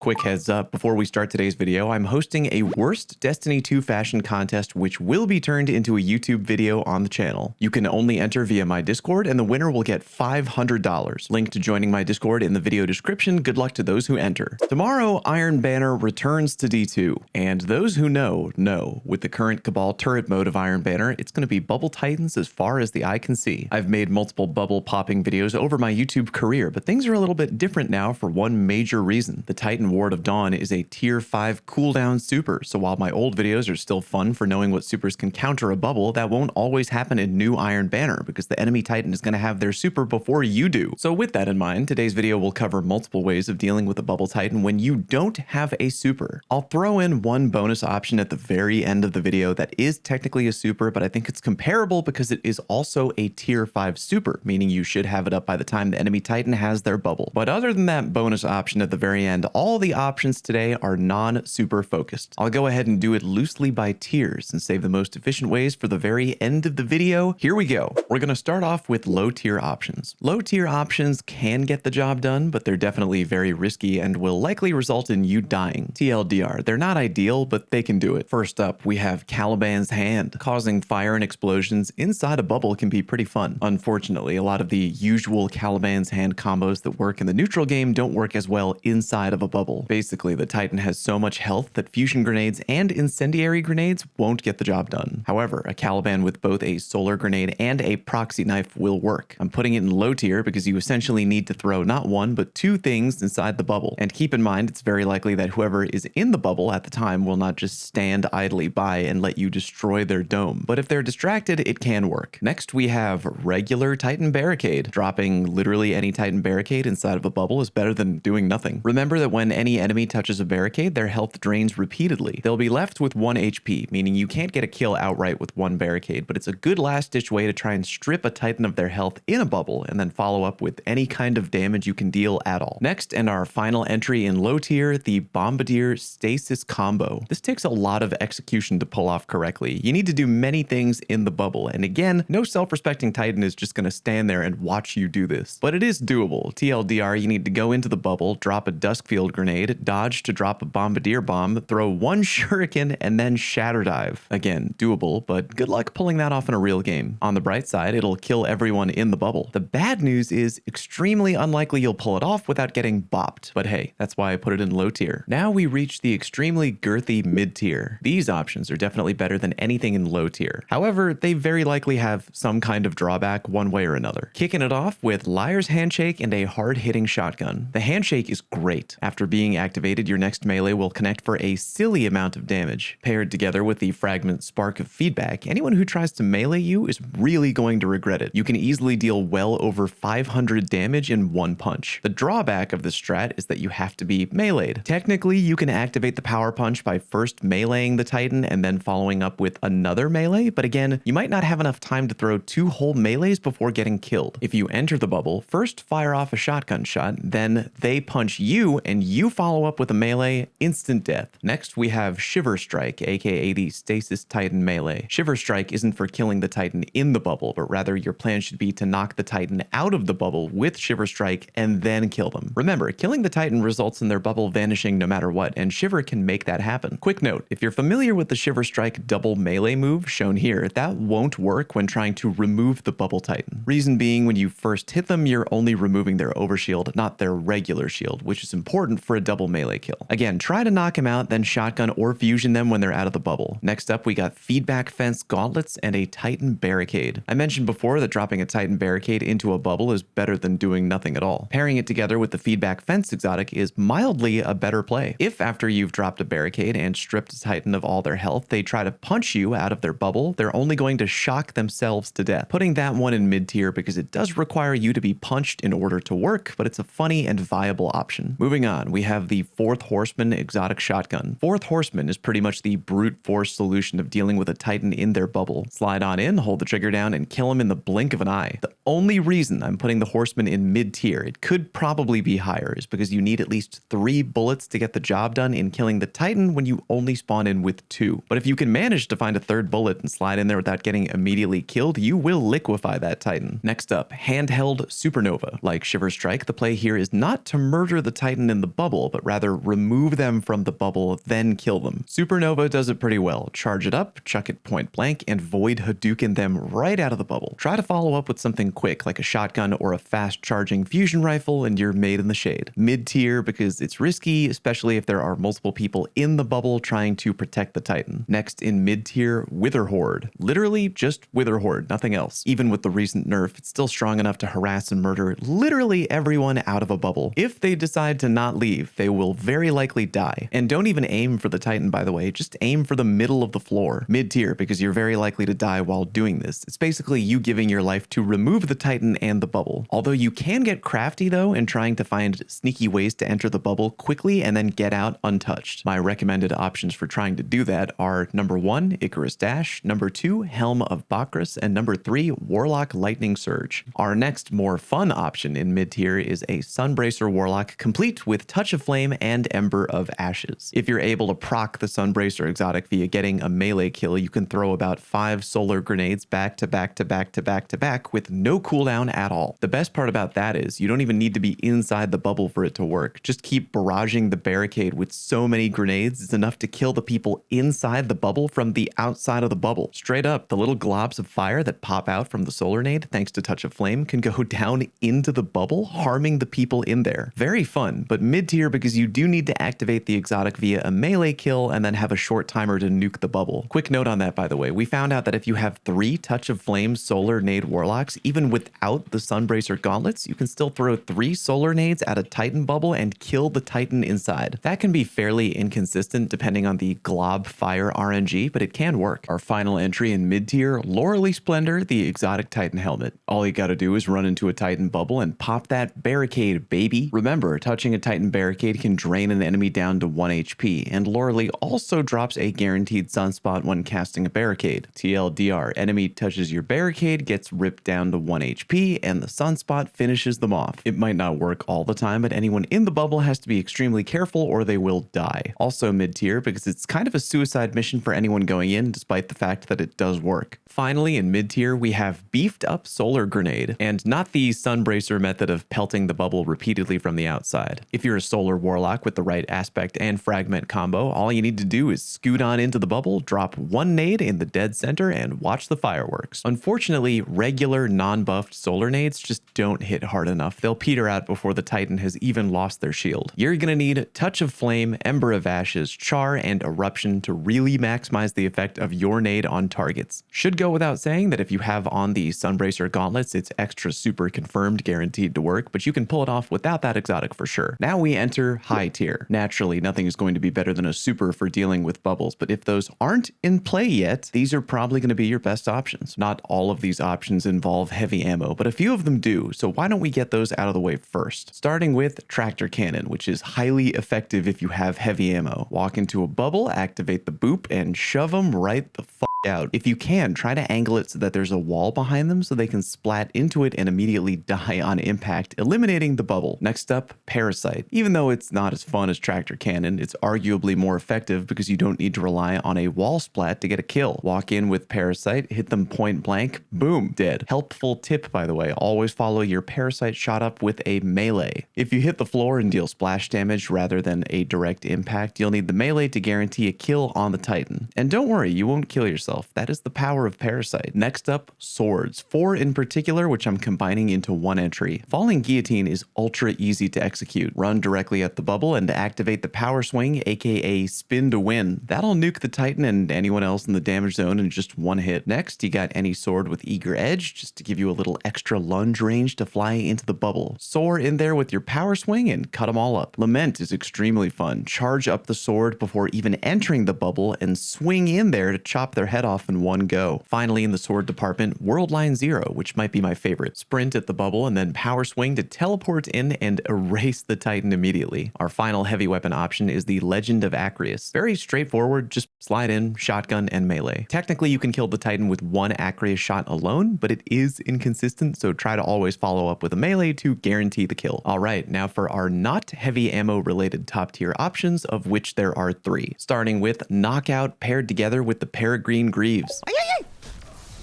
Quick heads up, before we start today's video, I'm hosting a worst Destiny 2 fashion contest which will be turned into a YouTube video on the channel. You can only enter via my Discord and the winner will get $500. Link to joining my Discord in the video description. Good luck to those who enter. Tomorrow, Iron Banner returns to D2, and those who know. With the current Cabal turret mode of Iron Banner, it's going to be Bubble Titans as far as the eye can see. I've made multiple bubble popping videos over my YouTube career, but things are a little bit different now for one major reason. The Titan Ward of Dawn is a tier 5 cooldown super, so while my old videos are still fun for knowing what supers can counter a bubble, that won't always happen in new Iron Banner because the enemy Titan is going to have their super before you do. So with that in mind, today's video will cover multiple ways of dealing with a Bubble Titan when you don't have a super. I'll throw in one bonus option at the very end of the video that is technically a super, but I think it's comparable because it is also a tier 5 super, meaning you should have it up by the time the enemy Titan has their bubble. But other than that bonus option at the very end, all the options today are non-super focused. I'll go ahead and do it loosely by tiers and save the most efficient ways for the very end of the video. Here we go. We're going to start off with low tier options. Low tier options can get the job done, but they're definitely very risky and will likely result in you dying. TLDR, they're not ideal, but they can do it. First up, we have Caliban's Hand. Causing fire and explosions inside a bubble can be pretty fun. Unfortunately, a lot of the usual Caliban's Hand combos that work in the neutral game don't work as well inside of a bubble. Basically, the Titan has so much health that fusion grenades and incendiary grenades won't get the job done. However, a Caliban with both a solar grenade and a proxy knife will work. I'm putting it in low tier because you essentially need to throw not one, but two things inside the bubble. And keep in mind, it's very likely that whoever is in the bubble at the time will not just stand idly by and let you destroy their dome. But if they're distracted, it can work. Next, we have regular Titan Barricade. Dropping literally any Titan Barricade inside of a bubble is better than doing nothing. Remember that when any enemy touches a barricade, their health drains repeatedly. They'll be left with 1 HP, meaning you can't get a kill outright with one barricade, but it's a good last-ditch way to try and strip a Titan of their health in a bubble and then follow up with any kind of damage you can deal at all. Next, and our final entry in low tier, the Bombardier Stasis combo. This takes a lot of execution to pull off correctly. You need to do many things in the bubble, and again, no self-respecting Titan is just going to stand there and watch you do this. But it is doable. TLDR, you need to go into the bubble, drop a Duskfield grenade, dodge to drop a Bombardier bomb, throw one shuriken, and then shatter dive. Again, doable, but good luck pulling that off in a real game. On the bright side, it'll kill everyone in the bubble. The bad news is extremely unlikely you'll pull it off without getting bopped, but hey, that's why I put it in low tier. Now we reach the extremely girthy mid tier. These options are definitely better than anything in low tier. However, they very likely have some kind of drawback one way or another. Kicking it off with Liar's Handshake and a hard-hitting shotgun. The Handshake is great. After being activated, your next melee will connect for a silly amount of damage. Paired together with the Fragment Spark of Feedback, anyone who tries to melee you is really going to regret it. You can easily deal well over 500 damage in one punch. The drawback of this strat is that you have to be meleeed. Technically, you can activate the power punch by first meleeing the Titan and then following up with another melee, but again, you might not have enough time to throw 2 whole melees before getting killed. If you enter the bubble, first fire off a shotgun shot, then they punch you and you follow up with a melee, instant death. Next, we have Shiver Strike, aka the Stasis Titan melee. Shiver Strike isn't for killing the Titan in the bubble, but rather your plan should be to knock the Titan out of the bubble with Shiver Strike and then kill them. Remember, killing the Titan results in their bubble vanishing no matter what, and Shiver can make that happen. Quick note, if you're familiar with the Shiver Strike double melee move shown here, that won't work when trying to remove the bubble Titan. Reason being, when you first hit them, you're only removing their overshield, not their regular shield, which is important for a double melee kill. Again, try to knock him out, then shotgun or fusion them when they're out of the bubble. Next up, we got Feedback Fence Gauntlets and a Titan Barricade. I mentioned before that dropping a Titan Barricade into a bubble is better than doing nothing at all. Pairing it together with the Feedback Fence exotic is mildly a better play. If after you've dropped a barricade and stripped a Titan of all their health, they try to punch you out of their bubble, they're only going to shock themselves to death. Putting that one in mid tier because it does require you to be punched in order to work, but it's a funny and viable option. Moving on, we have the 4th Horseman exotic shotgun. 4th Horseman is pretty much the brute force solution of dealing with a Titan in their bubble. Slide on in, hold the trigger down, and kill him in the blink of an eye. The only reason I'm putting the Horseman in mid tier, it could probably be higher, is because you need at least 3 bullets to get the job done in killing the Titan when you only spawn in with 2. But if you can manage to find a 3rd bullet and slide in there without getting immediately killed, you will liquefy that Titan. Next up, Handheld Supernova. Like Shiver Strike, the play here is not to murder the Titan in the bubble, bubble, but rather remove them from the bubble, then kill them. Supernova does it pretty well. Charge it up, chuck it point blank, and Void Hadouken them right out of the bubble. Try to follow up with something quick like a shotgun or a fast charging fusion rifle and you're made in the shade. Mid tier because it's risky, especially if there are multiple people in the bubble trying to protect the Titan. Next in mid tier, Witherhoard. Literally just Witherhoard, nothing else. Even with the recent nerf, it's still strong enough to harass and murder literally everyone out of a bubble. If they decide to not leave, they will very likely die. And don't even aim for the Titan, by the way, just aim for the middle of the floor. Mid tier because you're very likely to die while doing this. It's basically you giving your life to remove the Titan and the bubble. Although you can get crafty though in trying to find sneaky ways to enter the bubble quickly and then get out untouched. My recommended options for trying to do that are number 1, Icarus Dash, number 2, Helm of Bakris, and number 3, Warlock Lightning Surge. Our next more fun option in mid tier is a Sunbracer Warlock complete with Touch of Flame and Ember of Ashes. If you're able to proc the Sunbracer exotic via getting a melee kill, you can throw about 5 solar grenades back to back to back to back to back with no cooldown at all. The best part about that is you don't even need to be inside the bubble for it to work. Just keep barraging the barricade with so many grenades, it's enough to kill the people inside the bubble from the outside of the bubble. Straight up, the little globs of fire that pop out from the solar nade, thanks to Touch of Flame, can go down into the bubble, harming the people in there. Very fun, but mid tier because you do need to activate the exotic via a melee kill and then have a short timer to nuke the bubble. Quick note on that, by the way, we found out that if you have 3 Touch of Flame solar nade warlocks, even without the Sunbracer gauntlets, you can still throw 3 solar nades at a Titan bubble and kill the Titan inside. That can be fairly inconsistent depending on the glob fire RNG, but it can work. Our final entry in mid tier, Loreley Splendor, the exotic Titan helmet. All you gotta do is run into a Titan bubble and pop that barricade, baby. Remember, touching a Titan barricade can drain an enemy down to 1 HP, and Loreley also drops a guaranteed sunspot when casting a barricade. TLDR, enemy touches your barricade, gets ripped down to 1 HP, and the sunspot finishes them off. It might not work all the time, but anyone in the bubble has to be extremely careful or they will die. Also mid tier because it's kind of a suicide mission for anyone going in, despite the fact that it does work. Finally, in mid tier, we have beefed up solar grenade, and not the Sunbracer method of pelting the bubble repeatedly from the outside. If you're a solar warlock with the right aspect and fragment combo, all you need to do is scoot on into the bubble, drop 1 nade in the dead center, and watch the fireworks. Unfortunately, regular non-buffed solar nades just don't hit hard enough. They'll peter out before the Titan has even lost their shield. You're gonna need Touch of Flame, Ember of Ashes, Char, and Eruption to really maximize the effect of your nade on targets. Should go without saying that if you have on the Sunbracer gauntlets, it's extra super confirmed guaranteed to work, but you can pull it off without that exotic for sure. Now we enter high tier. Naturally, nothing is going to be better than a super for dealing with bubbles, but if those aren't in play yet, these are probably going to be your best options. Not all of these options involve heavy ammo, but a few of them do, so why don't we get those out of the way first? Starting with Tractor Cannon, which is highly effective if you have heavy ammo. Walk into a bubble, activate the boop, and shove them right the fuck out. If you can, try to angle it so that there's a wall behind them so they can splat into it and immediately die on impact, eliminating the bubble. Next up, Parasite. Even though it's not as fun as Tractor Cannon, it's arguably more effective because you don't need to rely on a wall splat to get a kill. Walk in with Parasite, hit them point blank, boom, dead. Helpful tip, by the way, always follow your Parasite shot up with a melee. If you hit the floor and deal splash damage rather than a direct impact, you'll need the melee to guarantee a kill on the Titan. And don't worry, you won't kill yourself. That is the power of Parasite. Next up, swords. 4 in particular, which I'm combining into 1 entry. Falling Guillotine is ultra easy to execute. Run directly at the bubble and activate the power swing, aka spin to win. That'll nuke the Titan and anyone else in the damage zone in just 1 hit. Next, you got any sword with eager edge, just to give you a little extra lunge range to fly into the bubble. Soar in there with your power swing and cut them all up. Lament is extremely fun. Charge up the sword before even entering the bubble and swing in there to chop their head off in 1 go. Finally, in the sword department, World Line 0, which might be my favorite. Sprint at the bubble and then power swing to teleport in and erase the Titan immediately. Our final heavy weapon option is the Legend of Acrius. Very straightforward, just slide in, shotgun, and melee. Technically, you can kill the Titan with 1 Acrius shot alone, but it is inconsistent, so try to always follow up with a melee to guarantee the kill. Alright, now for our not heavy ammo related top tier options, of which there are 3. Starting with Knockout paired together with the Peregrine Greaves.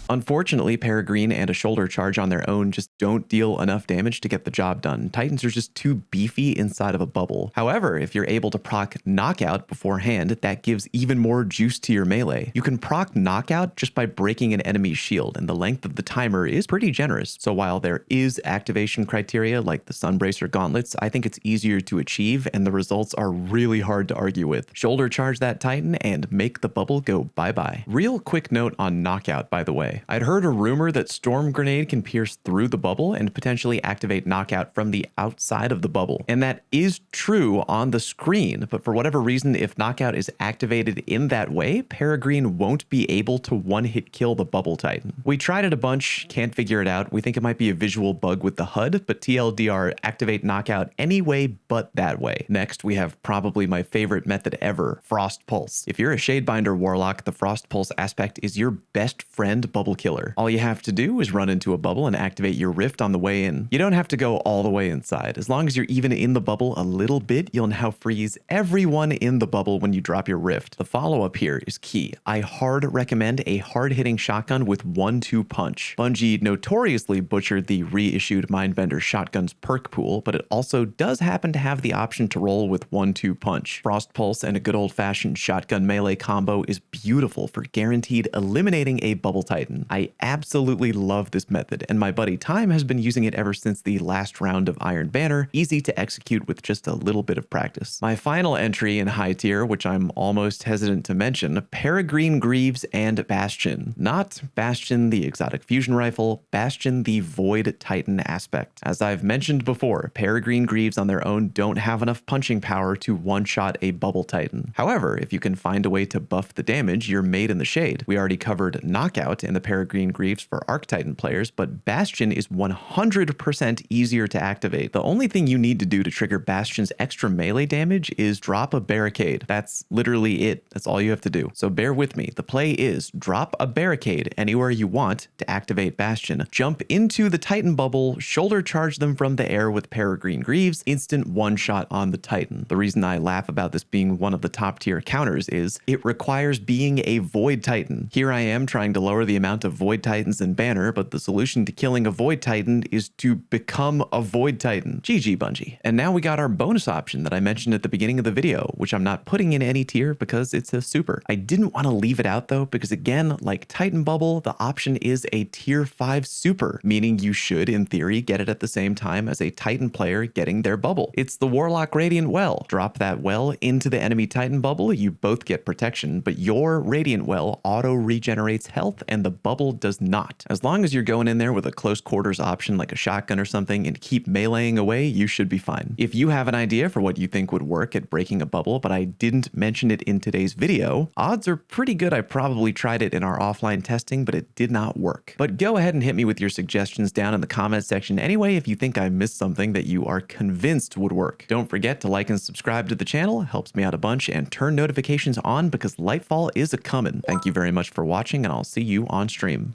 Unfortunately, Peregrine and a shoulder charge on their own just don't deal enough damage to get the job done. Titans are just too beefy inside of a bubble. However, if you're able to proc knockout beforehand, that gives even more juice to your melee. You can proc knockout just by breaking an enemy's shield, and the length of the timer is pretty generous. So while there is activation criteria like the Sunbracer gauntlets, I think it's easier to achieve, and the results are really hard to argue with. Shoulder charge that Titan and make the bubble go bye-bye. Real quick note on knockout, by the way. I'd heard a rumor that Storm Grenade can pierce through the bubble and potentially activate knockout from the outside of the bubble. And that is true on the screen, but for whatever reason, if knockout is activated in that way, Peregrine won't be able to one-hit kill the bubble Titan. We tried it a bunch, can't figure it out. We think it might be a visual bug with the HUD, but TLDR activate knockout anyway but that way. Next, we have probably my favorite method ever, Frostpulse. If you're a Shadebinder Warlock, the Frostpulse aspect is your best friend bubble killer. All you have to do is run into a bubble and activate your rift on the way in. You don't have to go all the way inside. As long as you're even in the bubble a little bit, you'll now freeze everyone in the bubble when you drop your rift. The follow-up here is key. I hard recommend a hard-hitting shotgun with 1-2 punch. Bungie notoriously butchered the reissued Mindbender shotgun's perk pool, but it also does happen to have the option to roll with 1-2 punch. Frostpulse and a good old-fashioned shotgun melee combo is beautiful for guaranteed eliminating a bubble Titan. I absolutely love this method, and my buddy Time has been using it ever since the last round of Iron Banner, easy to execute with just a little bit of practice. My final entry in high tier, which I'm almost hesitant to mention, Peregrine, Greaves, and Bastion. Not Bastion the exotic fusion rifle, Bastion the Void Titan aspect. As I've mentioned before, Peregrine Greaves on their own don't have enough punching power to one-shot a bubble Titan. However, if you can find a way to buff the damage, you're made in the shade. We already covered knockout in the Peregrine Greaves for Arc Titan players, but Bastion is 100% easier to activate. The only thing you need to do to trigger Bastion's extra melee damage is drop a Barricade. That's literally it. That's all you have to do. So bear with me. The play is drop a Barricade anywhere you want to activate Bastion, jump into the Titan bubble, shoulder charge them from the air with Peregrine Greaves, instant one-shot on the Titan. The reason I laugh about this being one of the top tier counters is it requires being a Void Titan. Here I am trying to lower the amount of Void Titans in Banner, but the solution to killing a Void Titan is to become a Void Titan. GG Bungie. And now we got our bonus option that I mentioned at the beginning of the video, which I'm not putting in any tier because it's a super. I didn't want to leave it out though, because again, like Titan Bubble, the option is a tier 5 super, meaning you should, in theory, get it at the same time as a Titan player getting their bubble. It's the Warlock Radiant Well. Drop that well into the enemy Titan bubble, you both get protection, but your Radiant Well auto regenerates health and the bubble does not. As long as you're going in there with a close quarters option like a shotgun or something and keep meleeing away, you should be fine. If you have an idea for what you think would work at breaking a bubble, but I didn't mention it in today's video, odds are pretty good I probably tried it in our offline testing, but it did not work. But go ahead and hit me with your suggestions down in the comments section anyway if you think I missed something that you are convinced would work. Don't forget to like and subscribe to the channel, it helps me out a bunch, and turn notifications on because Lightfall is a-coming. Thank you very much for watching, and I'll see you on stream.